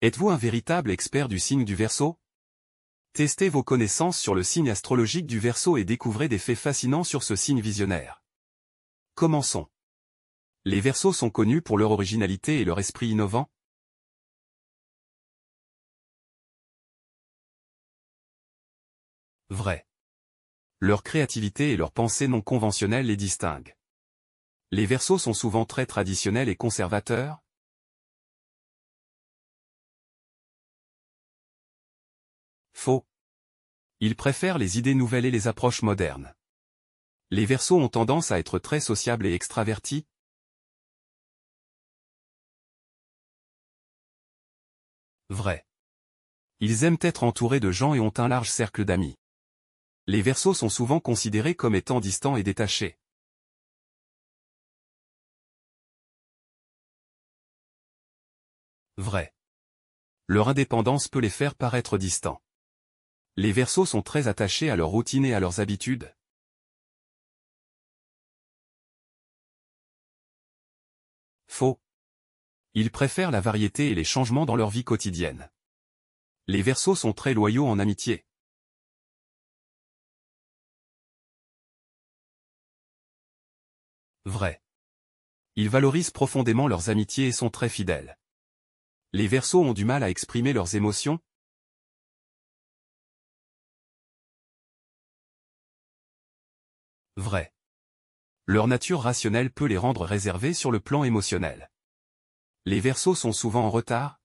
Êtes-vous un véritable expert du signe du Verseau? Testez vos connaissances sur le signe astrologique du Verseau et découvrez des faits fascinants sur ce signe visionnaire. Commençons. Les Verseaux sont connus pour leur originalité et leur esprit innovant. Vrai. Leur créativité et leur pensée non conventionnelle les distinguent. Les Verseaux sont souvent très traditionnels et conservateurs. Faux. Ils préfèrent les idées nouvelles et les approches modernes. Les Verseaux ont tendance à être très sociables et extravertis. Vrai. Ils aiment être entourés de gens et ont un large cercle d'amis. Les Verseaux sont souvent considérés comme étant distants et détachés. Vrai. Leur indépendance peut les faire paraître distants. Les Verseaux sont très attachés à leur routine et à leurs habitudes. Faux. Ils préfèrent la variété et les changements dans leur vie quotidienne. Les Verseaux sont très loyaux en amitié. Vrai. Ils valorisent profondément leurs amitiés et sont très fidèles. Les Verseaux ont du mal à exprimer leurs émotions. Vrai. Leur nature rationnelle peut les rendre réservés sur le plan émotionnel. Les Verseaux sont souvent en retard.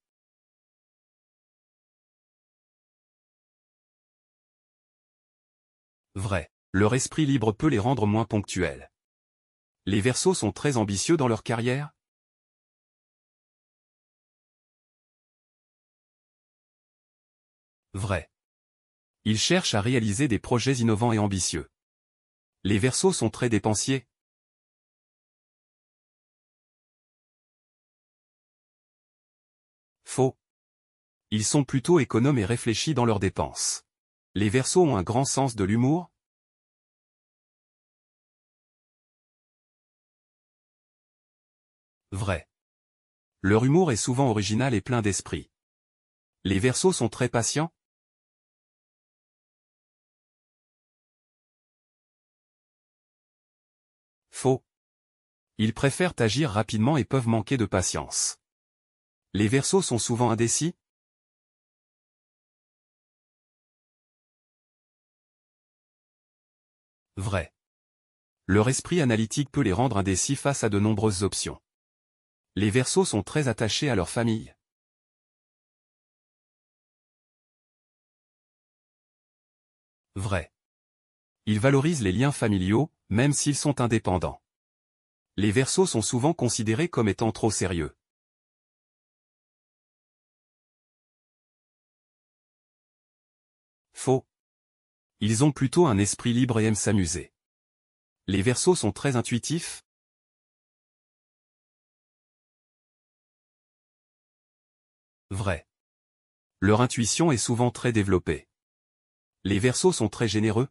Vrai. Leur esprit libre peut les rendre moins ponctuels. Les Verseaux sont très ambitieux dans leur carrière. Vrai. Ils cherchent à réaliser des projets innovants et ambitieux. Les Verseaux sont très dépensiers. Faux. Ils sont plutôt économes et réfléchis dans leurs dépenses. Les Verseaux ont un grand sens de l'humour. Vrai. Leur humour est souvent original et plein d'esprit. Les Verseaux sont très patients. Faux. Ils préfèrent agir rapidement et peuvent manquer de patience. Les Verseaux sont souvent indécis. Vrai. Leur esprit analytique peut les rendre indécis face à de nombreuses options. Les Verseaux sont très attachés à leur famille. Vrai. Ils valorisent les liens familiaux, même s'ils sont indépendants. Les Verseaux sont souvent considérés comme étant trop sérieux. Faux. Ils ont plutôt un esprit libre et aiment s'amuser. Les Verseaux sont très intuitifs. Vrai. Leur intuition est souvent très développée. Les Verseaux sont très généreux.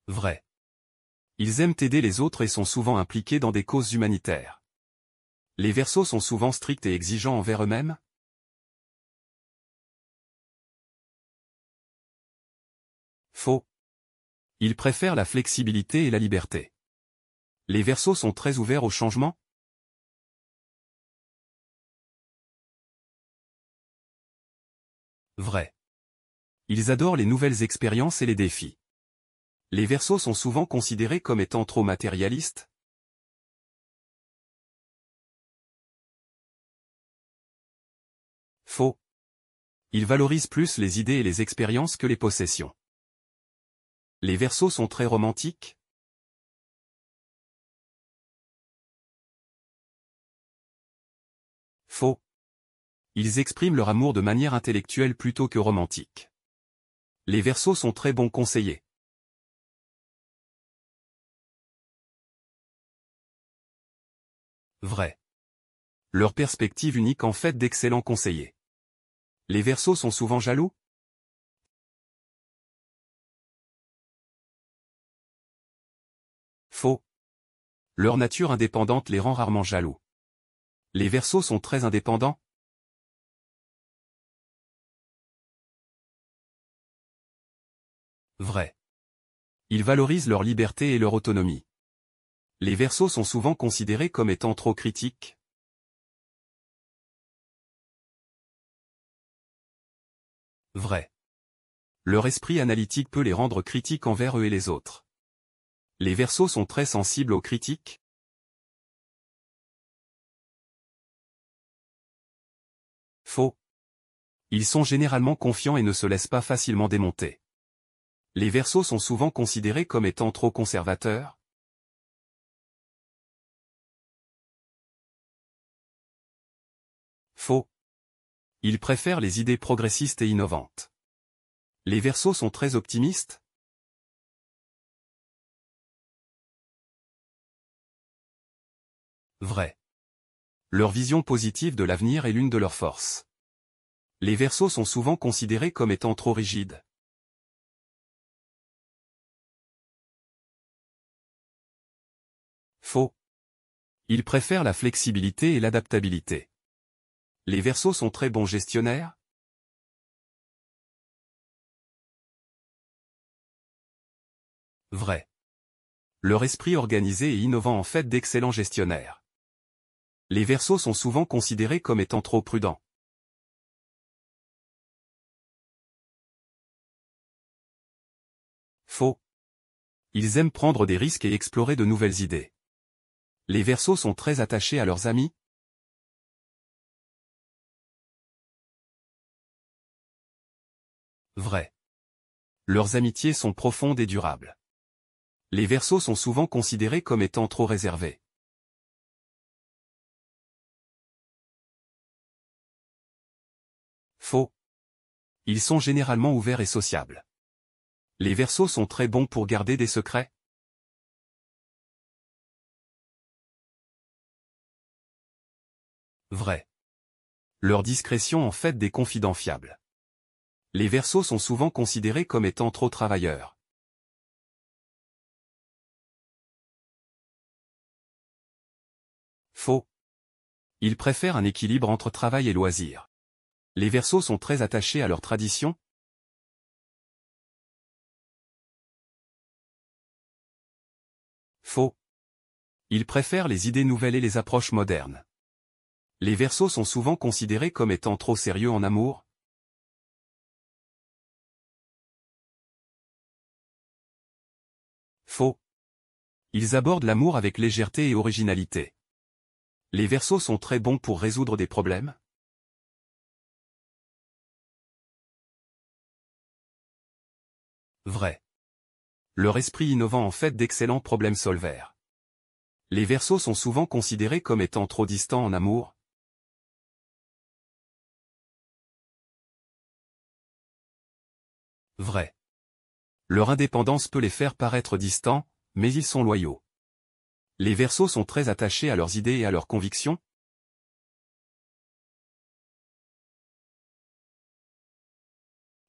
Vrai. Ils aiment aider les autres et sont souvent impliqués dans des causes humanitaires. Les Verseaux sont souvent stricts et exigeants envers eux-mêmes. Faux. Ils préfèrent la flexibilité et la liberté. Les Verseaux sont très ouverts au changement. Vrai. Ils adorent les nouvelles expériences et les défis. Les Verseaux sont souvent considérés comme étant trop matérialistes. Faux. Ils valorisent plus les idées et les expériences que les possessions. Les Verseaux sont très romantiques. Faux. Ils expriment leur amour de manière intellectuelle plutôt que romantique. Les Verseaux sont très bons conseillers. Vrai. Leur perspective unique en fait d'excellents conseillers. Les Verseaux sont souvent jaloux. Faux. Leur nature indépendante les rend rarement jaloux. Les Verseaux sont très indépendants. Vrai. Ils valorisent leur liberté et leur autonomie. Les Verseaux sont souvent considérés comme étant trop critiques. Vrai. Leur esprit analytique peut les rendre critiques envers eux et les autres. Les Verseaux sont très sensibles aux critiques. Faux. Ils sont généralement confiants et ne se laissent pas facilement démonter. Les Verseaux sont souvent considérés comme étant trop conservateurs. Faux. Ils préfèrent les idées progressistes et innovantes. Les Verseaux sont très optimistes. Vrai. Leur vision positive de l'avenir est l'une de leurs forces. Les Verseaux sont souvent considérés comme étant trop rigides. Faux. Ils préfèrent la flexibilité et l'adaptabilité. Les Verseaux sont très bons gestionnaires. Vrai. Leur esprit organisé et innovant en fait d'excellents gestionnaires. Les Verseaux sont souvent considérés comme étant trop prudents. Faux. Ils aiment prendre des risques et explorer de nouvelles idées. Les Verseaux sont très attachés à leurs amis. Vrai. Leurs amitiés sont profondes et durables. Les Verseaux sont souvent considérés comme étant trop réservés. Faux. Ils sont généralement ouverts et sociables. Les Verseaux sont très bons pour garder des secrets. Vrai. Leur discrétion en fait des confidents fiables. Les Verseaux sont souvent considérés comme étant trop travailleurs. Faux. Ils préfèrent un équilibre entre travail et loisirs. Les Verseaux sont très attachés à leurs traditions. Faux. Ils préfèrent les idées nouvelles et les approches modernes. Les Verseaux sont souvent considérés comme étant trop sérieux en amour. Faux. Ils abordent l'amour avec légèreté et originalité. Les Verseaux sont très bons pour résoudre des problèmes. Vrai. Leur esprit innovant en fait d'excellents problèmes solvers. Les Verseaux sont souvent considérés comme étant trop distants en amour. Vrai. Leur indépendance peut les faire paraître distants, mais ils sont loyaux. Les Verseaux sont très attachés à leurs idées et à leurs convictions.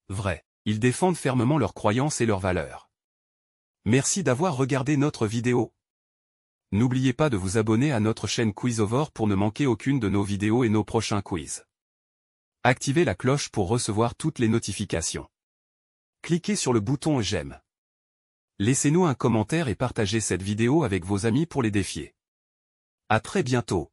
Vrai. Ils défendent fermement leurs croyances et leurs valeurs. Merci d'avoir regardé notre vidéo. N'oubliez pas de vous abonner à notre chaîne Quizover pour ne manquer aucune de nos vidéos et nos prochains quiz. Activez la cloche pour recevoir toutes les notifications. Cliquez sur le bouton j'aime. Laissez-nous un commentaire et partagez cette vidéo avec vos amis pour les défier. À très bientôt.